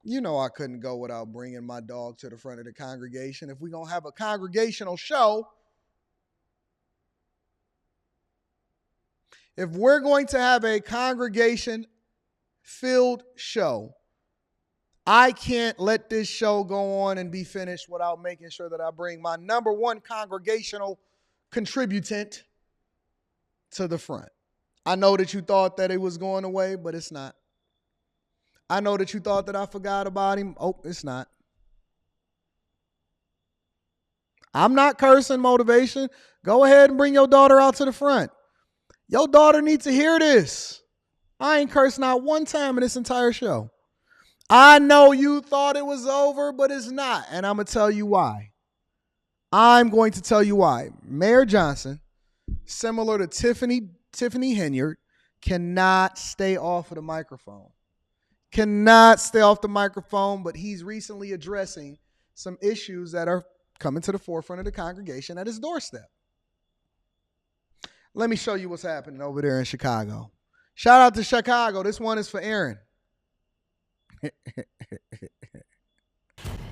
You know I couldn't go without bringing my dog to the front of the congregation. If we're going to have a congregational show, if we're going to have a congregation-filled show, I can't let this show go on and be finished without making sure that I bring my number one congregational contributant to the front. I know that you thought that it was going away, but it's not. I know that you thought that I forgot about him. Oh, it's not. I'm not cursing motivation. Go ahead and bring your daughter out to the front. Your daughter needs to hear this. I ain't cursed not one time in this entire show. I know you thought it was over, but it's not. And I'm going to tell you why. I'm going to tell you why. Mayor Johnson, similar to Tiffany Henyard, cannot stay off of the microphone. Cannot stay off the microphone, but he's recently addressing some issues that are coming to the forefront of the congregation at his doorstep. Let me show you what's happening over there in Chicago. Shout out to Chicago. This one is for Aaron.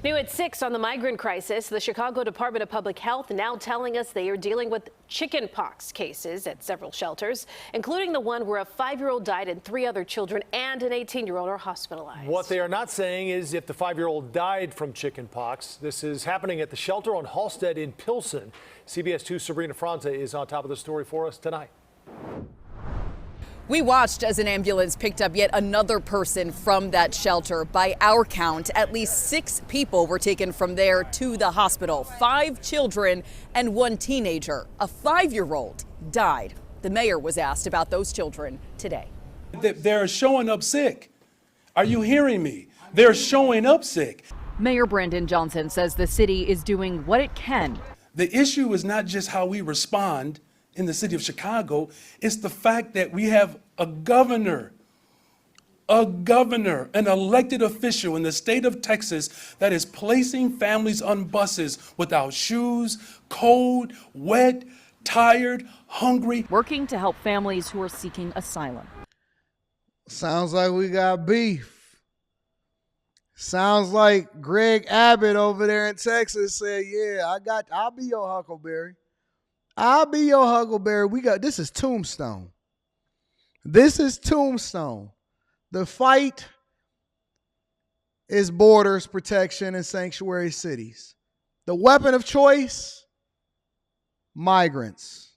New at 6 on the migrant crisis, the Chicago Department of Public Health now telling us they are dealing with chickenpox cases at several shelters, including the one where a 5-year-old died and 3 other children and an 18-year-old are hospitalized. What they are not saying is if the 5-year-old died from chickenpox. This is happening at the shelter on Halstead in Pilsen. CBS 2's Sabrina Franza is on top of the story for us tonight. We watched as an ambulance picked up yet another person from that shelter. By our count, at least 6 people were taken from there to the hospital. 5 children and 1 teenager. A 5-year-old died. The mayor was asked about those children today. They're showing up sick. Are you hearing me? They're showing up sick. Mayor Brandon Johnson says the city is doing what it can. The issue is not just how we respond in the city of Chicago, it's the fact that we have a governor, an elected official in the state of Texas that is placing families on buses without shoes, cold, wet, tired, hungry. Working to help families who are seeking asylum. Sounds like we got beef. Sounds like Greg Abbott over there in Texas said, yeah, I'll be your Huckleberry. I'll be your Huckleberry. This is Tombstone. This is Tombstone. The fight is borders protection in sanctuary cities. The weapon of choice, migrants.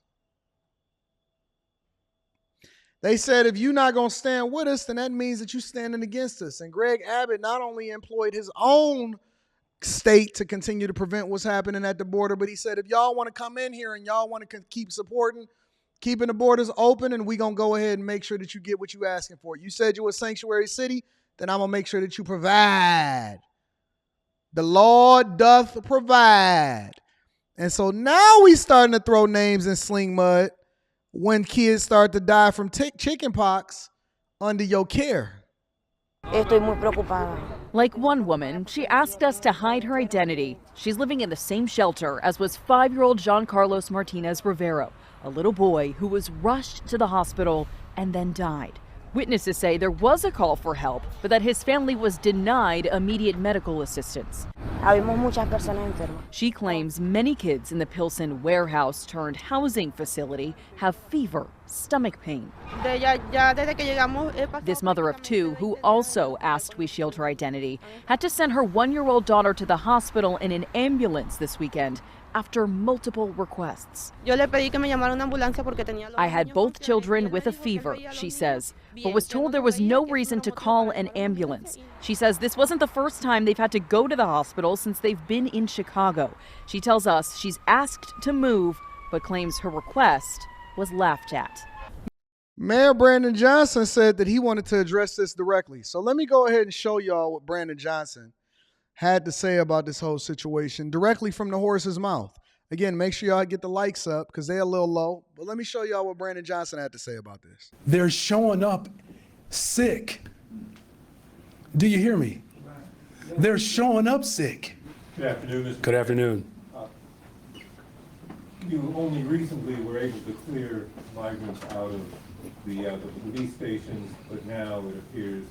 They said if you're not going to stand with us, then that means that you're standing against us. And Greg Abbott not only employed his own state to continue to prevent what's happening at the border, but he said if y'all want to come in here and y'all want to keep supporting, keeping the borders open, and we going to go ahead and make sure that you get what you're asking for. You said you were a sanctuary city, then I'm going to make sure that you provide. The Lord doth provide. And so now we starting to throw names in sling mud when kids start to die from chickenpox under your care. Estoy muy preocupada. Like one woman, she asked us to hide her identity. She's living in the same shelter as was 5-year-old Jean Carlos Martinez Rivero, a little boy who was rushed to the hospital and then died. Witnesses say there was a call for help, but that his family was denied immediate medical assistance. Habemos muchas personas enfermas. She claims many kids in the Pilsen warehouse turned housing facility have fever, stomach pain. This mother of 2, who also asked we shield her identity, had to send her 1-year-old daughter to the hospital in an ambulance this weekend after multiple requests. I had both children with a fever, she says, but was told there was no reason to call an ambulance. She says this wasn't the first time they've had to go to the hospital since they've been in Chicago. She tells us she's asked to move, but claims her request was laughed at. Mayor Brandon Johnson said that he wanted to address this directly. So let me go ahead and show y'all what Brandon Johnson had to say about this whole situation directly from the horse's mouth. Again, make sure y'all get the likes up because they're a little low. But let me show y'all what Brandon Johnson had to say about this. They're showing up sick. Do you hear me? They're showing up sick. Good afternoon, Mr. Good afternoon. You only recently were able to clear migrants out of the police stations, but now it appears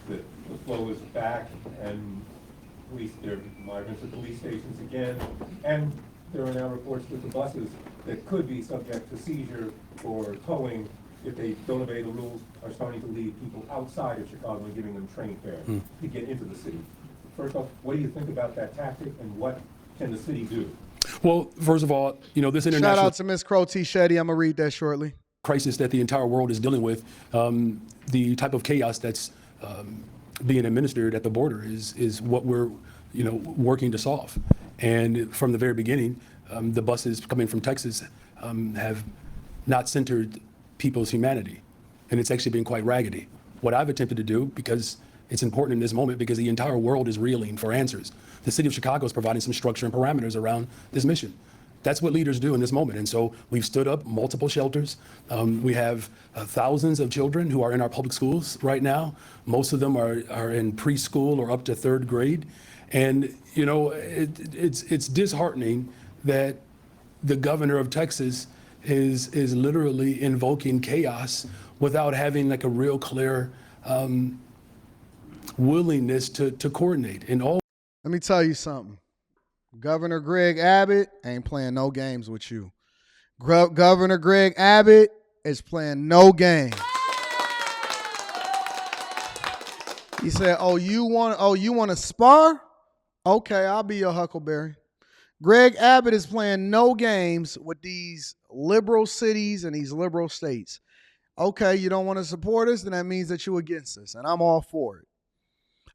that the flow is back and there are migrants at police stations again, and there are now reports that the buses that could be subject to seizure or towing if they don't obey the rules are starting to leave people outside of Chicago and giving them train fare to get into the city. First off, what do you think about that tactic, and what can the city do? Well, first of all, this Shout international out to Ms. Crotty Shetty. I'm going to read that shortly. crisis that the entire world is dealing with, the type of chaos that's being administered at the border is what we're working to solve. And from the very beginning, the buses coming from Texas have not centered people's humanity, and it's actually been quite raggedy. What I've attempted to do, because it's important in this moment, because the entire world is reeling for answers. The city of Chicago is providing some structure and parameters around this mission. That's what leaders do in this moment. And so we've stood up multiple shelters. We have thousands of children who are in our public schools right now. Most of them are in preschool or up to third grade. And, it's disheartening that the governor of Texas is literally invoking chaos without having like a real clear willingness to coordinate. And all. Let me tell you something. Governor Greg Abbott ain't playing no games with you. Governor Greg Abbott is playing no games. He said, you want to spar? Okay, I'll be your Huckleberry. Greg Abbott is playing no games with these liberal cities and these liberal states. Okay, you don't want to support us, then that means that you're against us, and I'm all for it.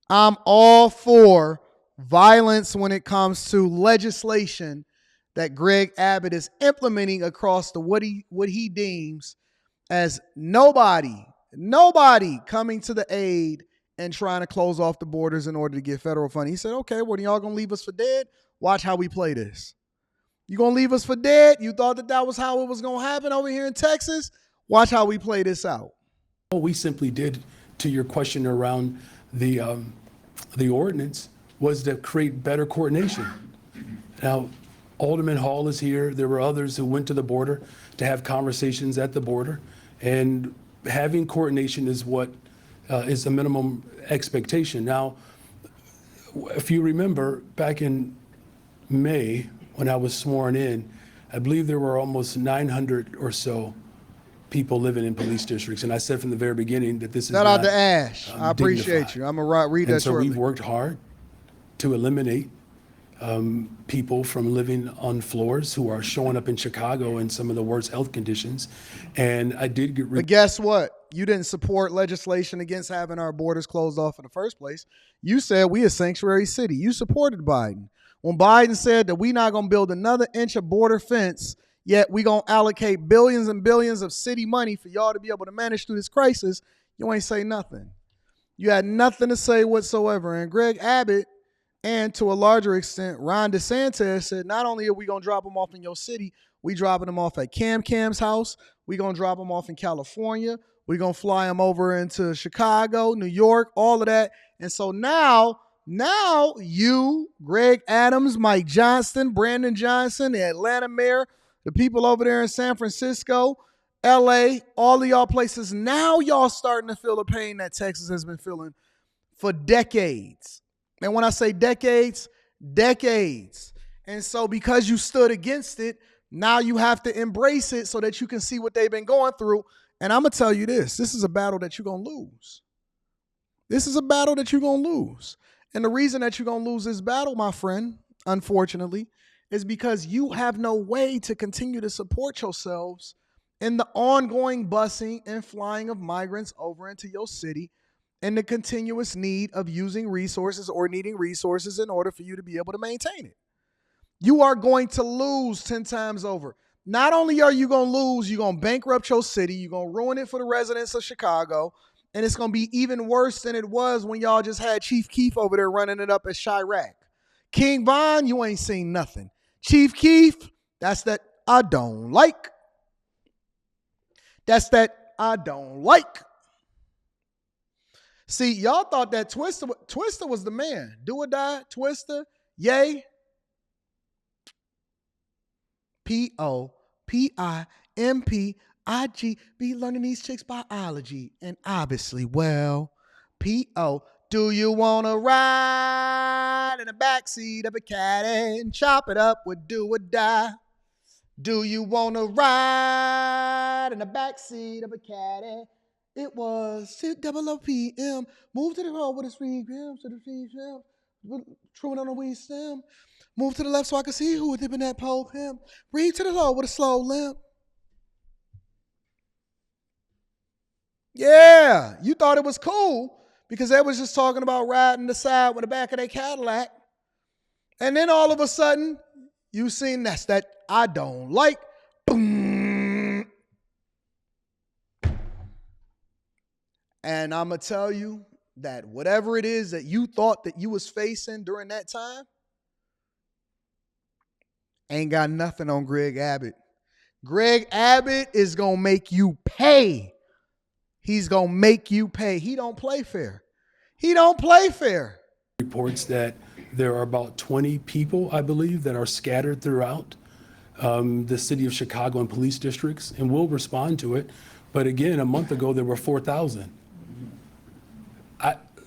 I'm all for violence when it comes to legislation that Greg Abbott is implementing across the what he deems as nobody coming to the aid and trying to close off the borders in order to get federal funding. He said, okay, well, y'all gonna leave us for dead? Watch how we play this. You gonna leave us for dead? You thought that was how it was gonna happen over here in Texas? Watch how we play this out. What we simply did, to your question around the ordinance, was to create better coordination. Now, Alderman Hall is here. There were others who went to the border to have conversations at the border. And having coordination is what is the minimum expectation. Now, if you remember, back in May, when I was sworn in, I believe there were almost 900 or so people living in police districts. And I said from the very beginning that this is Shout not out to Ash. I appreciate dignified. you. I'm going to read that And so shortly. we've worked hard to eliminate people from living on floors who are showing up in Chicago in some of the worst health conditions. And I did get rid. But guess what? You didn't support legislation against having our borders closed off in the first place. You said we a sanctuary city. You supported Biden. When Biden said that we're not going to build another inch of border fence, yet we're going to allocate billions and billions of city money for y'all to be able to manage through this crisis, you ain't say nothing. You had nothing to say whatsoever. And Greg Abbott, and to a larger extent, Ron DeSantis said, not only are we going to drop them off in your city, we dropping them off at Cam's house. We going to drop them off in California. We're going to fly them over into Chicago, New York, all of that. And so now you, Greg Adams, Mike Johnston, Brandon Johnson, the Atlanta mayor, the people over there in San Francisco, LA, all of y'all places, now y'all starting to feel the pain that Texas has been feeling for decades. And when I say decades. And so because you stood against it, now you have to embrace it so that you can see what they've been going through. And I'm going to tell you this is a battle that you're going to lose. This is a battle that you're going to lose. And the reason that you're going to lose this battle, my friend, unfortunately, is because you have no way to continue to support yourselves in the ongoing busing and flying of migrants over into your city and the continuous need of using resources or needing resources in order for you to be able to maintain it. You are going to lose 10 times over. Not only are you going to lose, you're going to bankrupt your city, you're going to ruin it for the residents of Chicago, and it's going to be even worse than it was when y'all just had Chief Keef over there running it up as Chirac. King Von, you ain't seen nothing. Chief Keef, that's that I don't like. That's that I don't like. See, y'all thought that Twister was the man. Do or die, Twister, yay. P-O-P-I-M-P-I-G. Be learning these chicks biology. And obviously, well, P-O, Do you want to ride in the backseat of a caddy and chop it up with do or die? Do you want to ride in the backseat of a caddy? It was 6:00 p.m. Move to the road with a speed gram to the speed gram. Truing on a weed stem. Move to the left so I can see who was dipping that pole pimp. Breathe to the low with a slow limp. Yeah, you thought it was cool because they was just talking about riding the side with the back of their Cadillac. And then all of a sudden, you seen that's that I don't like. Boom. And I'm going to tell you that whatever it is that you thought that you was facing during that time, ain't got nothing on Greg Abbott. Greg Abbott is going to make you pay. He's going to make you pay. He don't play fair. He don't play fair. Reports that there are about 20 people, I believe, that are scattered throughout the city of Chicago and police districts, and we'll respond to it. But again, a month ago, there were 4,000.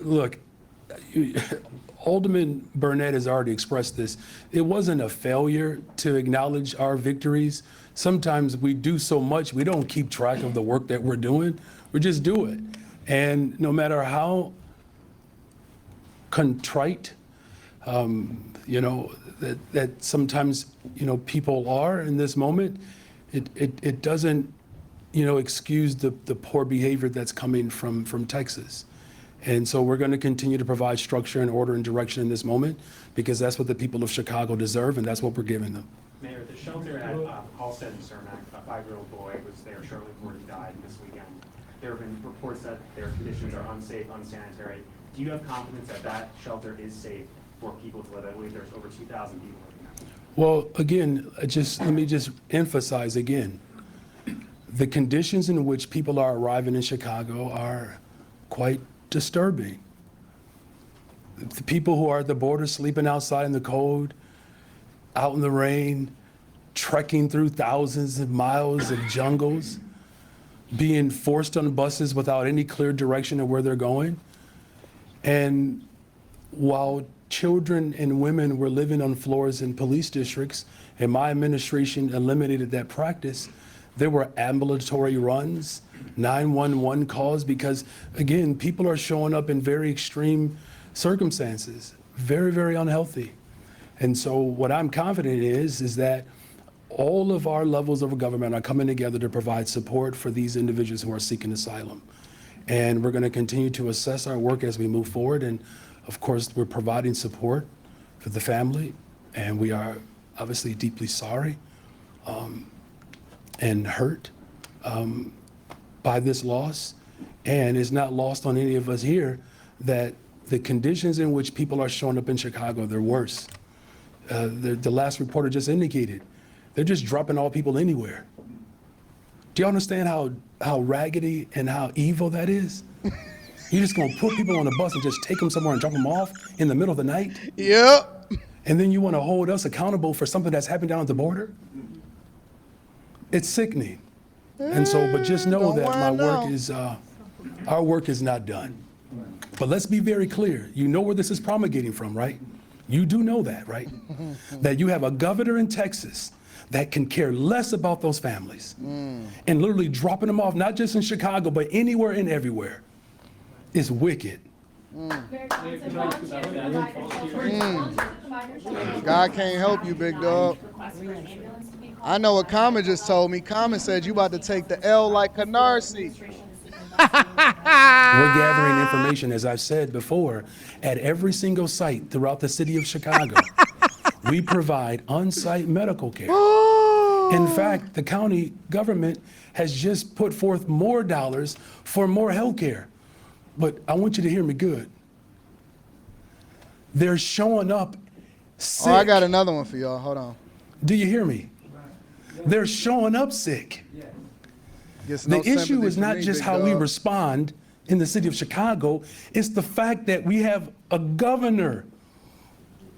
Look, Alderman Burnett has already expressed this. It wasn't a failure to acknowledge our victories. Sometimes we do so much, we don't keep track of the work that we're doing. We just do it. And no matter how contrite, that sometimes, people are in this moment, it doesn't, excuse the poor behavior that's coming from Texas. And so we're going to continue to provide structure and order and direction in this moment because that's what the people of Chicago deserve, and that's what we're giving them. Mayor, the shelter at Halstead and Cermak, a 5-year-old boy was there shortly before he died this weekend. There have been reports that their conditions are unsafe, unsanitary. Do you have confidence that that shelter is safe for people to live? I believe there's over 2,000 people living there. Well, again, let me just emphasize again, the conditions in which people are arriving in Chicago are quite disturbing. The people who are at the border sleeping outside in the cold, out in the rain, trekking through thousands of miles of jungles, being forced on buses without any clear direction of where they're going. And while children and women were living on floors in police districts, and my administration eliminated that practice, there were ambulatory runs, 911 calls, because again, people are showing up in very extreme circumstances, very, very unhealthy. And so what I'm confident is that all of our levels of government are coming together to provide support for these individuals who are seeking asylum. And we're going to continue to assess our work as we move forward. And of course, we're providing support for the family. And we are obviously deeply sorry and hurt by this loss. And it's not lost on any of us here that the conditions in which people are showing up in Chicago, they're worse. The last reporter just indicated, they're just dropping all people anywhere. Do you understand how raggedy and how evil that is? You're just gonna put people on a bus and just take them somewhere and drop them off in the middle of the night? Yep. And then you wanna hold us accountable for something that's happened down at the border? It's sickening. And so, but just know that our work is not done. But let's be very clear. You know where this is promulgating from, right? You do know that, right? That you have a governor in Texas that can care less about those families and literally dropping them off, not just in Chicago, but anywhere and everywhere. It's wicked. God can't help you, big dog. I know what Common just told me. Common said you about to take the L like Canarsie. We're gathering information, as I've said before, at every single site throughout the city of Chicago. We provide on-site medical care. In fact, the county government has just put forth more dollars for more health care. But I want you to hear me good. They're showing up sick. Oh, I got another one for y'all. Hold on. Do you hear me? They're showing up sick. The issue is not just how we respond in the city of Chicago, it's the fact that we have a governor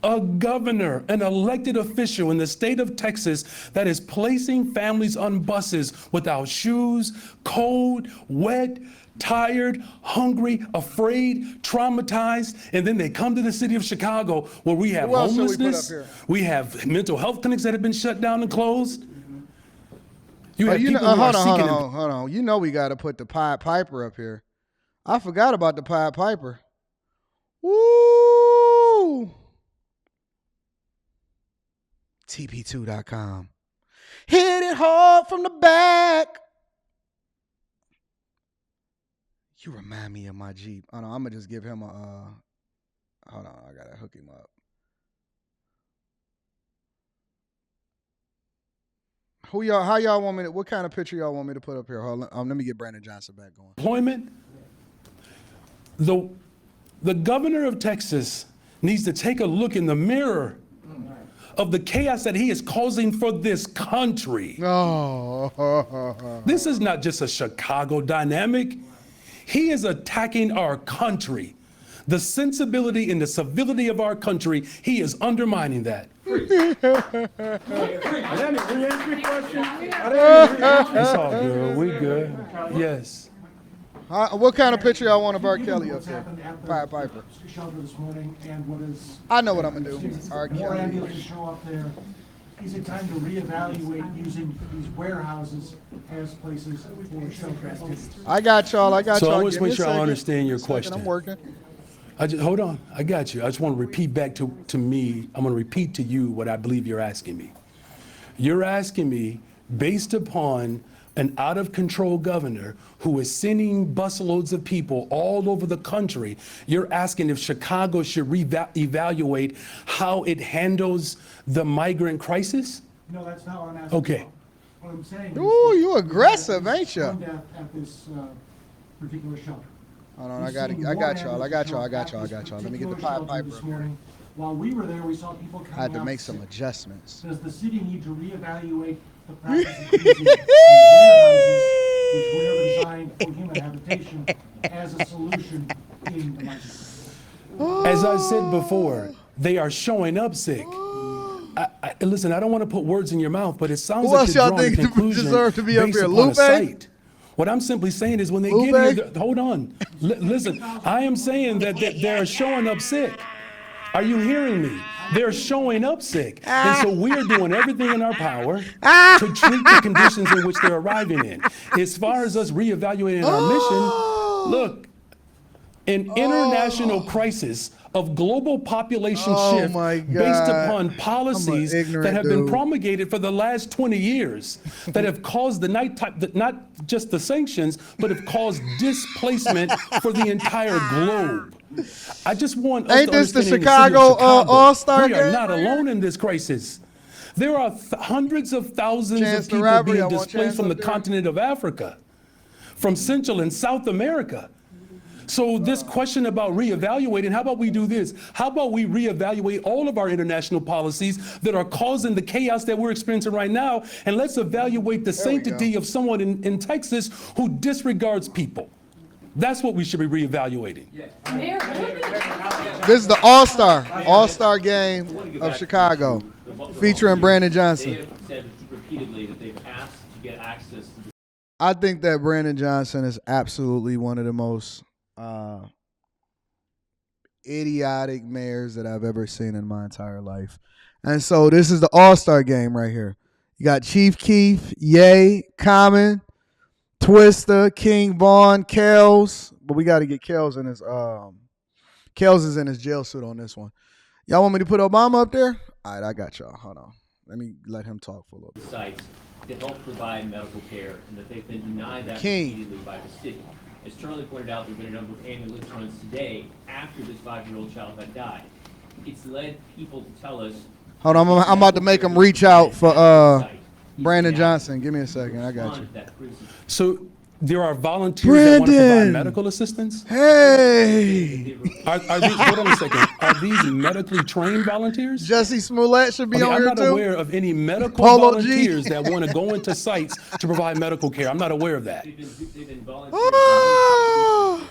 a governor, an elected official in the state of Texas that is placing families on buses without shoes, cold, wet, tired, hungry, afraid, traumatized, and then they come to the city of Chicago where we have Who else should we put homelessness, up here? we have mental health clinics that have been shut down and closed. You Oh, have people who are hold seeking on. You know we got to put the Pied Piper up here. I forgot about the Pied Piper. Woo! TP2.com. Hit it hard from the back. You remind me of my Jeep. Oh, no, I'm going to just give him a, hold on, I got to hook him up. How y'all want me to, what kind of picture y'all want me to put up here? Hold on, let me get Brandon Johnson back going. employment. The governor of Texas needs to take a look in the mirror of the chaos that he is causing for this country. Oh. This is not just a Chicago dynamic. He is attacking our country. The sensibility and the civility of our country, he is undermining that. It's all good. We good. Yes. What kind of picture y'all want of R. Kelly up there? Pied Piper. I know what I'm going to do. R. More Kelly. ambulances show up there. Is it time to reevaluate using these warehouses as places for shelter activities? I got y'all. So I want to Give me make a sure I second. understand your Second, question. I'm working. Hold on, I got you. I just want to repeat back to me. I'm going to repeat to you what I believe you're asking me. You're asking me, based upon an out-of-control governor who is sending busloads of people all over the country, you're asking if Chicago should evaluate how it handles the migrant crisis? No, that's not what I'm asking. Okay. What I'm saying is. Ooh, you aggressive, ain't you? One death at this particular shelter. Hold on, I We've got seen y'all. more Let ambulances me show up get the at this Pied particular shelter Piper. this morning. While we were there, we saw people coming out. I had to make sick. some adjustments. Does the city need to reevaluate the practice of using warehouses, which were never designed for human habitation, as a solution in the migrant? As I said before, they are showing up sick. Listen, I don't want to put words in your mouth, but it sounds Who like else you're y'all drawing a think conclusion deserve to be up based here? upon Lupe? a site. What I'm simply saying is when they Lupe? get here, hold on. Listen, I am saying that they're showing up sick. Are you hearing me? They're showing up sick. And so we're doing everything in our power to treat the conditions in which they're arriving in. As far as us reevaluating our mission, look, an international crisis of global population shift my based God. upon policies ignorant that have been dude. promulgated for the last 20 years that have caused not just the sanctions, but have caused displacement for the entire globe. I just want us Ain't to this the understand in Chicago, city of Chicago, All-Star we are game not right alone in this crisis. There are hundreds of thousands Chance of the people Rapper, y'all being want displaced Chance from the up there? continent of Africa, from Central and South America. So this question about reevaluating, how about we do this? How about we reevaluate all of our international policies that are causing the chaos that we're experiencing right now, and let's evaluate the sanctity of someone in Texas who disregards people. That's what we should be reevaluating. This is the All-Star game of Chicago, featuring Brandon Johnson. They have said repeatedly that they've asked to get access to the I think that Brandon Johnson is absolutely one of the most idiotic mayors that I've ever seen in my entire life. And so this is the All-Star game right here. You got Chief Keef, Ye, Common, Twista, King Vaughn, Kels. But we got to get Kels in his Kels is in his jail suit on this one. Y'all want me to put Obama up there? All right, I got y'all. Hold on. Let me let him talk for a little bit. sites to help provide medical care, and that they've been denied that King. repeatedly by the city. As Charlie pointed out, there have been a number of ambulance runs today after this 5-year-old child had died. It's led people to tell us. Hold on, I'm about to make him reach out for Brandon Johnson. Give me a second. I got you. So there are volunteers that want to provide Brandon! medical assistance? Hey! Are these, hold on a second. Are these medically trained volunteers? Jesse Smollett should be Okay, on I'm here not too. aware of any medical Polo G. volunteers that want to go into sites to provide medical care. I'm not aware of that. They've been Ah!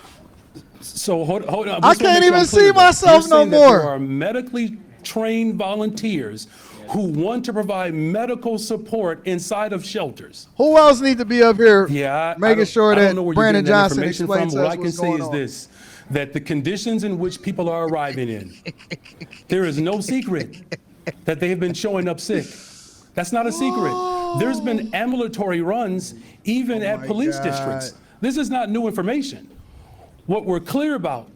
So hold on. I can't even see myself You're no saying that more. There are medically trained volunteers who want to provide medical support inside of shelters. Who else needs to be up here making sure I don't that know where Brandon you're getting that Johnson information explains from. to What us I can what's say going is on? this, that the conditions in which people are arriving in, there is no secret that they have been showing up sick. That's not a secret. There's been ambulatory runs even at police districts. This is not new information. What we're clear about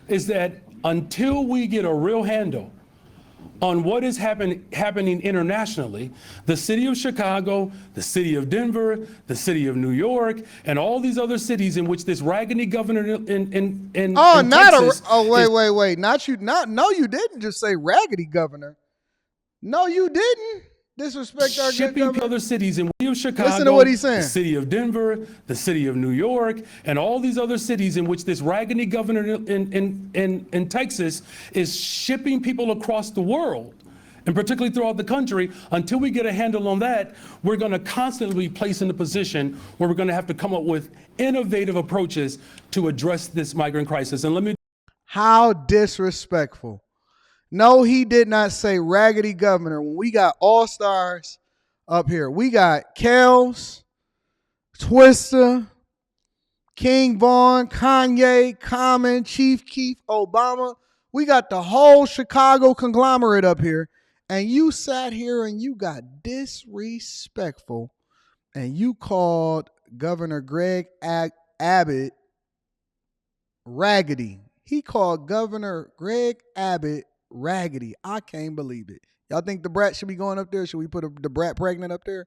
is that until we get a real handle on what is happening internationally, the city of Chicago, the city of Denver, the city of New York, and all these other cities in which this raggedy governor in Texas wait. No, you didn't just say raggedy governor. No, you didn't. Disrespect our good shipping governor. to other cities in Chicago, Listen to what he's saying. the city of Denver, the city of New York, and all these other cities in which this raggedy governor in Texas is shipping people across the world, and particularly throughout the country. Until we get a handle on that, we're going to constantly be placed in a position where we're going to have to come up with innovative approaches to address this migrant crisis. And let me. How disrespectful. No, he did not say raggedy governor. When we got all-stars up here, we got Kels, Twista, King Vaughn, Kanye, Common, Chief Keef, Obama. We got the whole Chicago conglomerate up here. And you sat here and you got disrespectful and you called Governor Greg Abbott raggedy. He called Governor Greg Abbott raggedy. I can't believe it. Y'all think the brat should be going up there? Should we put the brat pregnant up there?